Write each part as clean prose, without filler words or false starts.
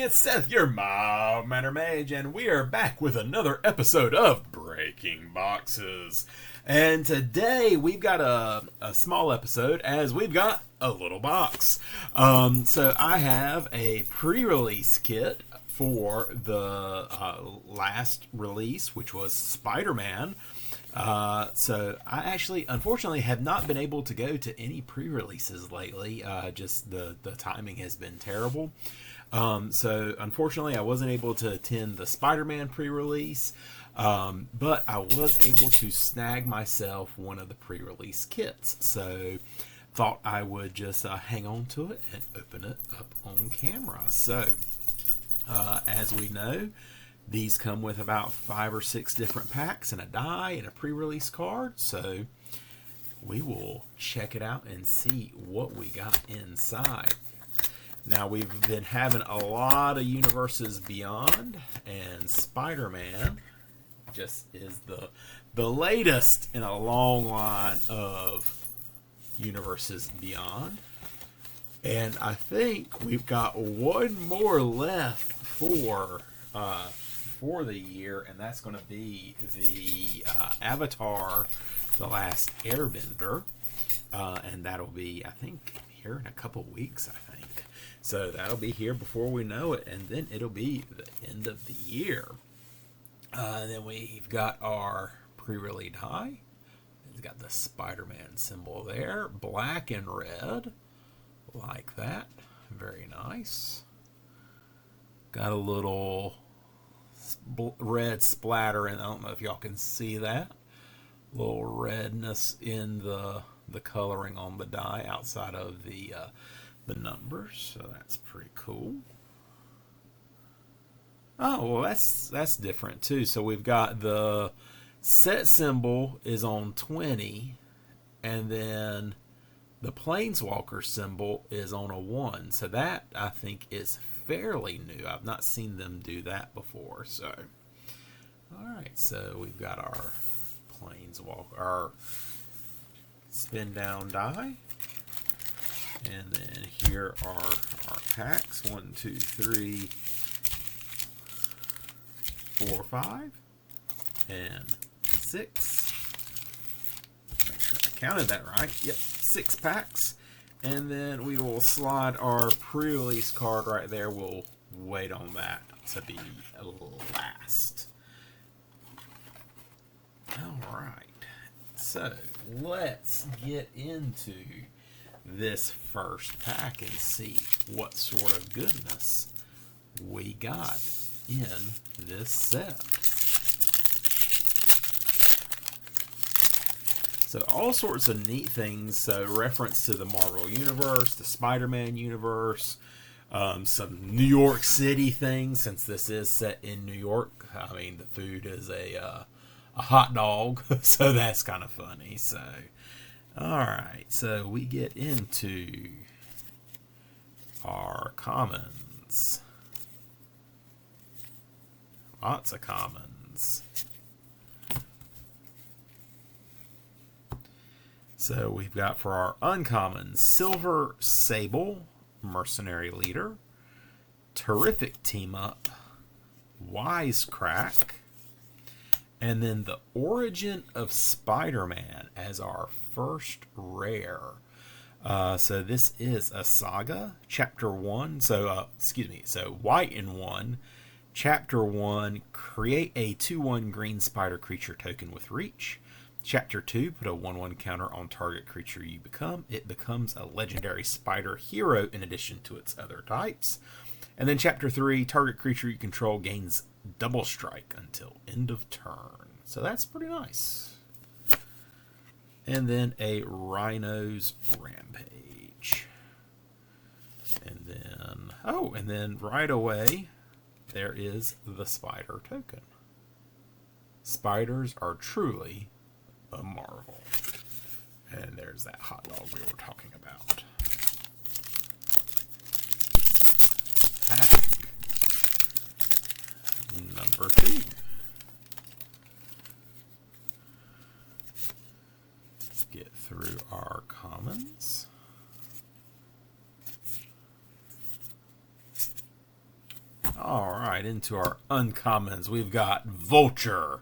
it's Seth, your Mild Mannered Mage, and we are back with another episode of Breaking Boxes. And today we've got a small episode, as we've got a little box. So I have a pre-release kit for the last release, which was Spider-Man. So I actually, unfortunately, have not been able to go to any pre-releases lately. Just the timing has been terrible. So unfortunately, I wasn't able to attend the Spider-Man pre-release, but I was able to snag myself one of the pre-release kits. So thought I would just hang on to it and open it up on camera. So as we know, these come with about 5 or 6 different packs and a die and a pre-release card. So we will check it out and see what we got inside. Now, we've been having a lot of universes beyond, and Spider-Man just is the latest in a long line of universes beyond. And I think we've got one more left for the year, and that's going to be the Avatar: The Last Airbender, and that'll be, I think, here in a couple weeks, I think. So that'll be here before we know it, and then it'll be the end of the year. Then we've got our pre-release die. It's got the Spider-Man symbol there, black and red, like that. Very nice. Got a little red splatter, and I don't know if y'all can see that. Little redness in the coloring on the die outside of the numbers, so that's pretty cool. Oh, well, that's different too. So we've got the set symbol is on 20, and then the Planeswalker symbol is on a 1. So that, I think, is fairly new. I've not seen them do that before. So, alright, so we've got our Planeswalker, our spin down die. And then here are our packs. 1, 2, 3, 4, 5, and 6. Make sure I counted that right. Yep, 6 packs. And then we will slide our pre-release card right there. We'll wait on that to be last. Alright, so let's get into this first pack and see what sort of goodness we got in this set. So all sorts of neat things. So reference to the Marvel Universe, the Spider-Man universe, some New York City things, since this is set in New York. I mean, the food is a hot dog, so that's kind of funny. So, all right, so we get into our commons. Lots of commons. So we've got for our uncommons, Silver Sable, Mercenary Leader, Terrific Team Up, Wisecrack, and then the Origin of Spider-Man as our first rare. So this is a saga, Chapter 1. So, so White and 1. Chapter 1, create a 2/1 green spider creature token with reach. Chapter 2, put a 1/1 counter on target creature you become. It becomes a legendary spider hero in addition to its other types. And then Chapter 3, target creature you control gains double strike until end of turn. So that's pretty nice. And then a Rhino's Rampage. And then, and then right away, there is the spider token. Spiders are truly a marvel. And there's that hot dog we were talking about. Pack number 2. Get through our commons. right, into our uncommons. We've got Vulture,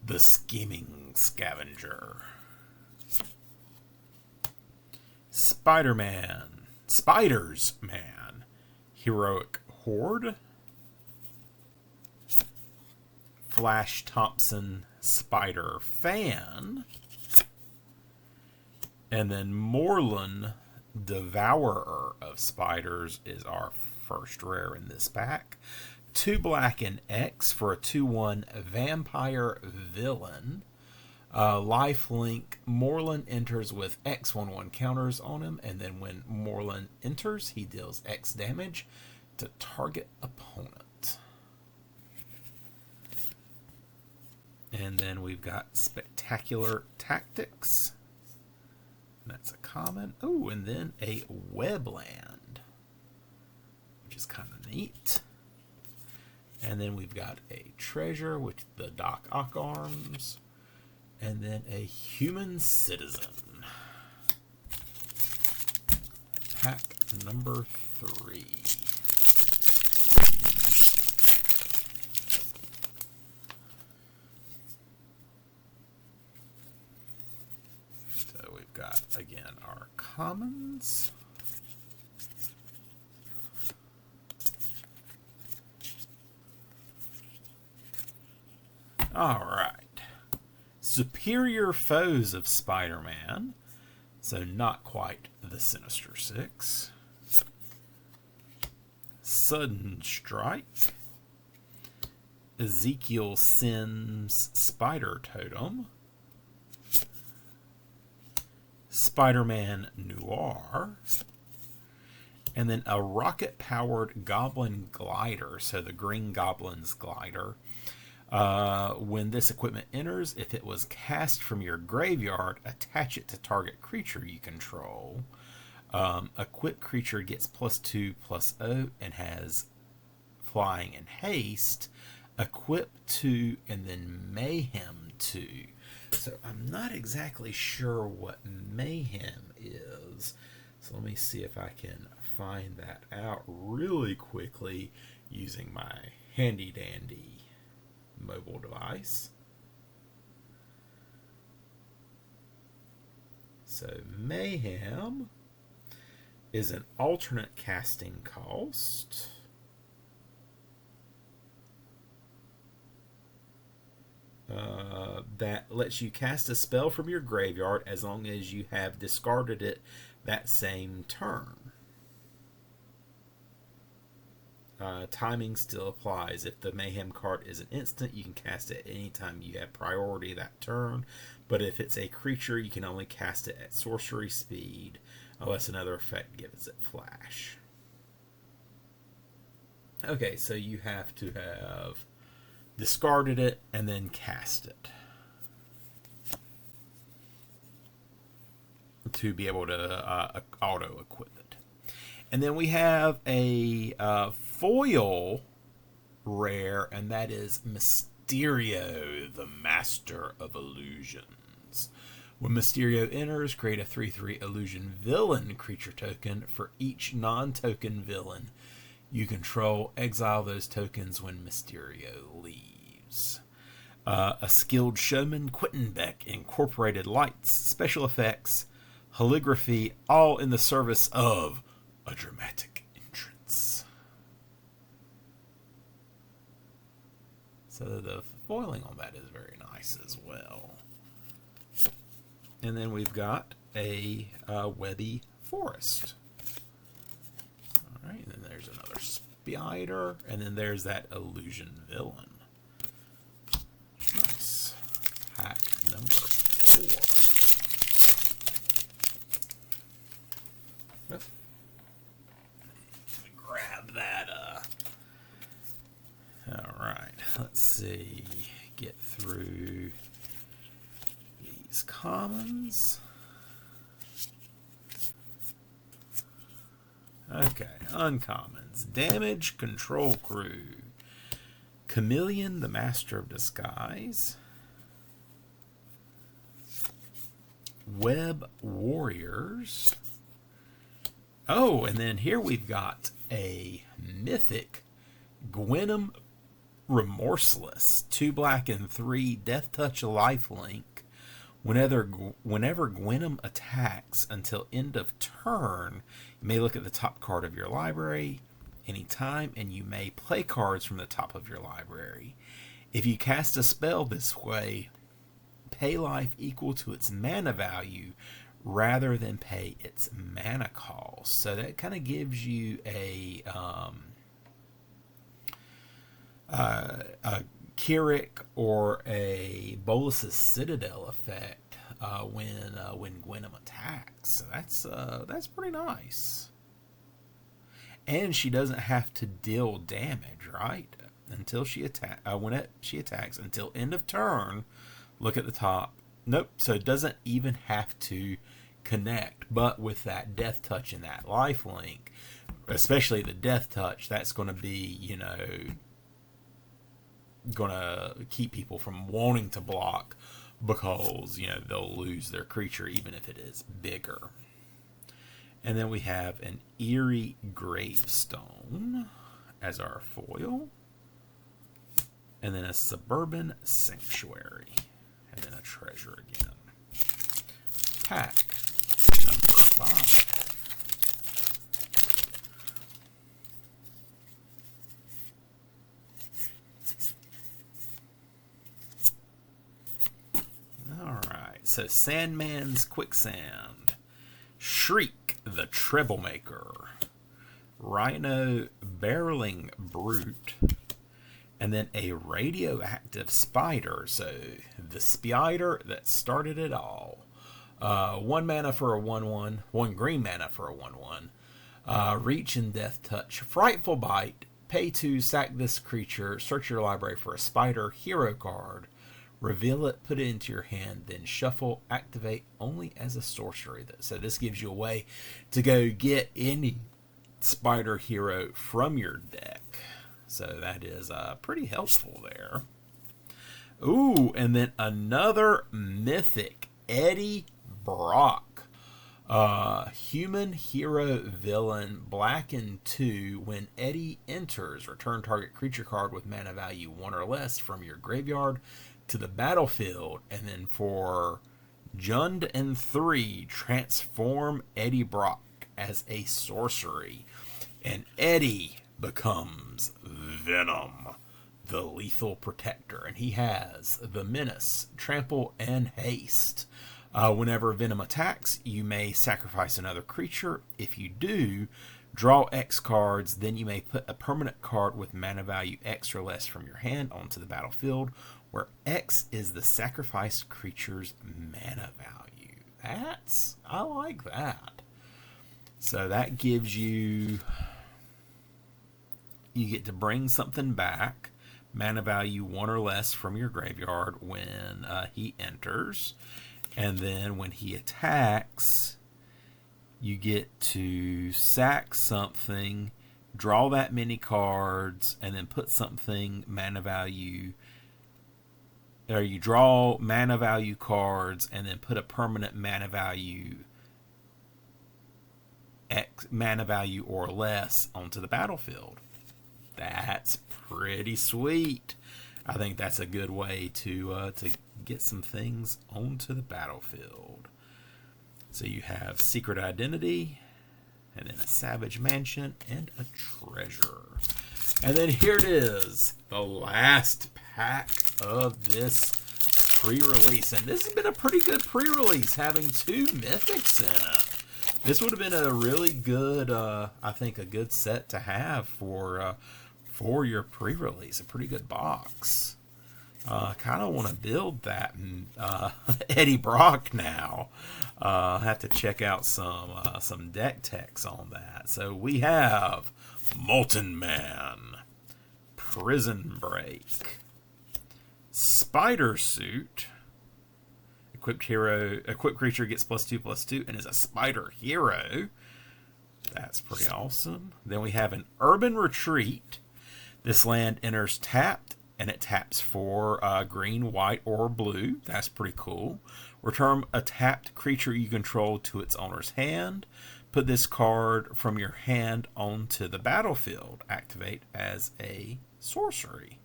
the Scheming Scavenger. Spider-Man, Spiders Man, Heroic Horde. Flash Thompson, Spider Fan. And then Morlun, Devourer of Spiders, is our first rare in this pack. 2 black and X for a 2/1 Vampire Villain. Lifelink, Morlun enters with X/1/1 counters on him, and then when Morlun enters, he deals X damage to target opponent. And then we've got Spectacular Tactics. That's a common. Oh, and then a Webland, which is kind of neat. And then we've got a Treasure with the Doc Ock arms. And then a Human Citizen. Pack number 3. So we've got, again, our commons. All right. Superior Foes of Spider-Man. So not quite the Sinister Six. Sudden Strike. Ezekiel Sims Spider Totem. Spider-Man Noir. And then a rocket-powered Goblin Glider. So the Green Goblin's Glider. When this equipment enters, if it was cast from your graveyard, attach it to target creature you control. Equipped creature gets +2/+0 and has flying and haste. Equip 2 and then Mayhem 2. So I'm not exactly sure what Mayhem is. So let me see if I can find that out really quickly using my handy dandy mobile device. So Mayhem is an alternate casting cost. That lets you cast a spell from your graveyard as long as you have discarded it that same turn. Timing still applies. If the Mayhem card is an instant, you can cast it anytime you have priority that turn. But if it's a creature, you can only cast it at sorcery speed, unless another effect gives it flash. Okay, so you have to have discarded it and then cast it to be able to auto-equip it. And then we have a foil rare, and that is Mysterio, the Master of Illusions. When Mysterio enters, create a 3/3 Illusion Villain creature token for each non-token villain you control. Exile those tokens when Mysterio leaves. A skilled showman, Quittenbeck, incorporated lights, special effects, calligraphy, all in the service of a dramatic entrance. So the foiling on that is very nice as well. And then we've got a Webby Forest. All right, and then there's another Spider, and then there's that Illusion Villain. Nice. Pack number 4. Let me grab that. All right, let's see. Get through these commons. Okay, uncommons. Damage Control Crew. Chameleon, the Master of Disguise. Web Warriors. Oh, and then here we've got a mythic Gwenum Remorseless, 2 black and 3, Death Touch lifelink. Whenever Gwenum attacks until end of turn, you may look at the top card of your library anytime, and you may play cards from the top of your library. If you cast a spell this way, pay life equal to its mana value rather than pay its mana cost. So that kind of gives you a Keurig or a Bolus's Citadel effect when Gwenum attacks. So that's pretty nice. And she doesn't have to deal damage, right? Until she she attacks until end of turn. Look at the top. Nope. So it doesn't even have to connect. But with that Death Touch and that life link, especially the Death Touch, that's going to be, going to keep people from wanting to block because, they'll lose their creature even if it is bigger. And then we have an Eerie Gravestone as our foil. And then a Suburban Sanctuary. And then a treasure again. Pack number 5. Alright, so Sandman's Quicksand. Shriek the Troublemaker. Rhino Barreling Brute. And then a radioactive spider. So the spider that started it all. 1 mana for a 1/1. 1 green mana for a 1/1. Reach and Death Touch. Frightful Bite. Pay 2, sack this creature. Search your library for a spider hero card. Reveal it, put it into your hand, then shuffle. Activate only as a sorcery. So this gives you a way to go get any spider hero from your deck. So that is pretty helpful there. Ooh, and then another mythic, Eddie Brock. Human hero villain, black and 2. When Eddie enters, return target creature card with mana value 1 or less from your graveyard to the battlefield. And then for Jund and 3, transform Eddie Brock as a sorcery. And Eddie becomes Venom, the lethal protector, and he has the Menace, Trample, and Haste. Whenever Venom attacks, you may sacrifice another creature. If you do, draw X cards, then you may put a permanent card with mana value X or less from your hand onto the battlefield, where X is the sacrificed creature's mana value. I like that. So that gives you get to bring something back, mana value 1 or less from your graveyard when he enters. And then when he attacks, you get to sack something, draw that many cards, and then put something mana value, or you draw mana value cards and then put a permanent mana value X mana value or less onto the battlefield. That's pretty sweet. I think that's a good way to get some things onto the battlefield. So you have Secret Identity, and then a Savage Mansion, and a Treasure. And then here it is, the last pack of this pre-release. And this has been a pretty good pre-release, having 2 mythics in it. This would have been a really good, I think, a good set to have for your pre-release. A pretty good box. Kind of want to build that Eddie Brock now. I have to check out some deck techs on that. So we have Molten Man, Prison Break, Spider Suit. Equipped creature gets +2/+2 and is a spider hero. That's pretty awesome. Then we have an Urban Retreat. This land enters tapped, and it taps for green, white, or blue. That's pretty cool. Return a tapped creature you control to its owner's hand. Put this card from your hand onto the battlefield. Activate as a sorcery.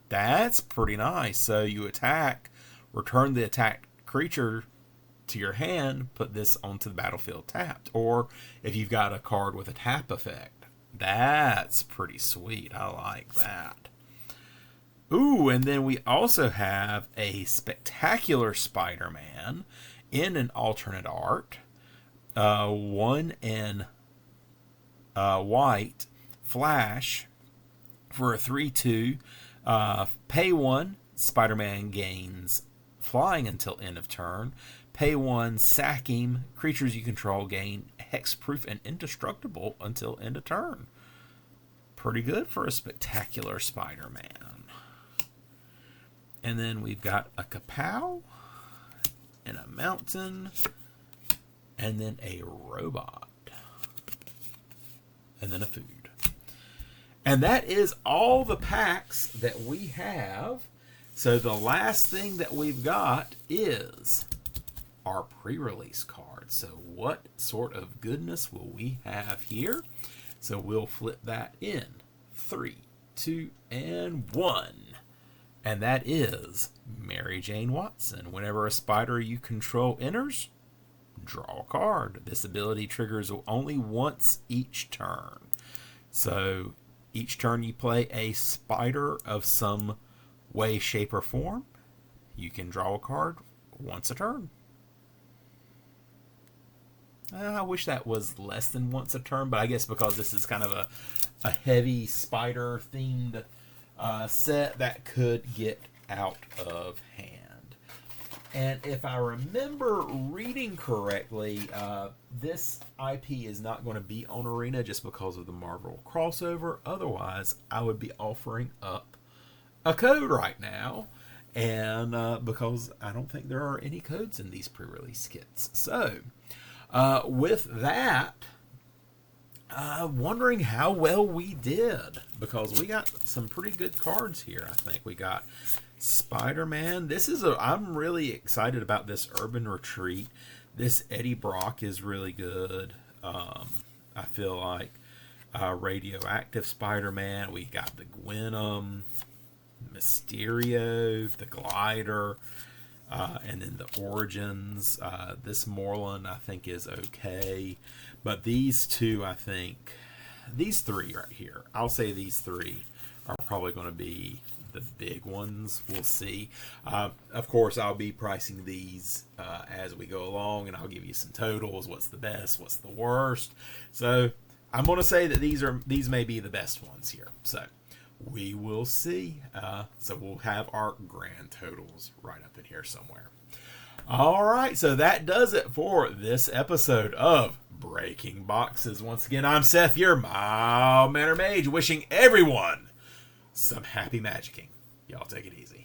That's pretty nice. So you attack, return the attacked creature to your hand, put this onto the battlefield tapped. Or if you've got a card with a tap effect, that's pretty sweet. I like that. Ooh, and then we also have a Spectacular Spider-Man in an alternate art. 1 in white, flash, for a 3/2. Pay 1, Spider-Man gains flying until end of turn. Pay 1, sack him. Creatures you control gain hexproof and indestructible until end of turn. Pretty good for a Spectacular Spider-Man. And then we've got a Kapow and a Mountain and then a Robot and then a Food. And that is all the packs that we have. So the last thing that we've got is our pre-release card. So what sort of goodness will we have here? So we'll flip that in 3, 2, and 1. And that is Mary Jane Watson. Whenever a spider you control enters, draw a card. This ability triggers only once each turn. So each turn you play a spider of some way, shape, or form, you can draw a card once a turn. I wish that was less than once a turn, but I guess because this is kind of a heavy spider themed set, that could get out of hand. And if I remember reading correctly, this IP is not going to be on Arena just because of the Marvel crossover. Otherwise, I would be offering up a code right now, and because I don't think there are any codes in these pre-release kits. So with that, wondering how well we did, because we got some pretty good cards here. I think we got Spider-Man. I'm really excited about this Urban Retreat. This Eddie Brock is really good. I feel like Radioactive Spider-Man. We got the Gwenum, Mysterio, the Glider, and then the Origins. This Moreland I think is okay, but these two, I think these three right here, I'll say these three are probably going to be the big ones. We'll see. Of course, I'll be pricing these as we go along, and I'll give you some totals. What's the best? What's the worst? So I'm going to say that these may be the best ones here. So we will see. So we'll have our grand totals right up in here somewhere. All right, so that does it for this episode of Breaking Boxes. Once again, I'm Seth, your Mild Mannered Mage, wishing everyone some happy magicking. Y'all take it easy.